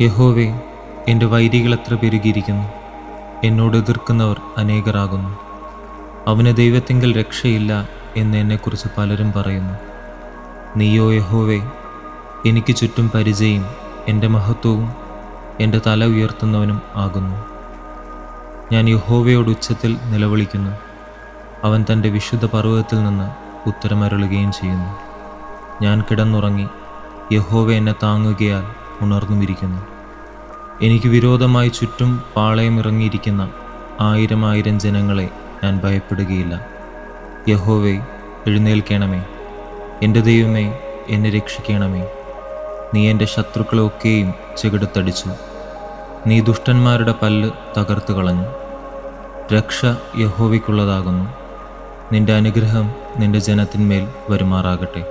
യഹോവേ, എൻ്റെ വൈരികൾ എത്ര പെരുകിയിരിക്കുന്നു, എന്നോട് എതിർക്കുന്നവർ അനേകരാകുന്നു. അവന് ദൈവത്തിങ്കൽ രക്ഷയില്ല എന്ന് എന്നെക്കുറിച്ച് പലരും പറയുന്നു. നീയോ യഹോവേ, എനിക്ക് ചുറ്റും പരിചയും എൻ്റെ മഹത്വവും എൻ്റെ തല ഉയർത്തുന്നവനും ആകുന്നു. ഞാൻ യഹോവയോട് ഉച്ചത്തിൽ നിലവിളിക്കുന്നു. അവൻ തൻ്റെ വിശുദ്ധ പർവ്വതത്തിൽ നിന്ന് ഉത്തരമരുളുകയും ചെയ്യുന്നു. ഞാൻ കിടന്നുറങ്ങി, യഹോവ എന്നെ താങ്ങുകയാൽ ഉണർന്നുമിരിക്കുന്നു. എനിക്ക് വിരോധമായി ചുറ്റും പാളയമിറങ്ങിയിരിക്കുന്ന 1000 ജനങ്ങളെ ഞാൻ ഭയപ്പെടുകയില്ല. യഹോവേ, എഴുന്നേൽക്കണമേ. എൻ്റെ ദൈവമേ, എന്നെ രക്ഷിക്കണമേ. നീ എൻ്റെ ശത്രുക്കളെയൊക്കെയും ചെകിടത്തടിച്ചു. നീ ദുഷ്ടന്മാരുടെ പല്ല് തകർത്തു കളഞ്ഞു. രക്ഷ യഹോവയ്ക്കുള്ളതാകുന്നു. നിന്റെ അനുഗ്രഹം നിന്റെ ജനത്തിന്മേൽ വരുമാറാകട്ടെ.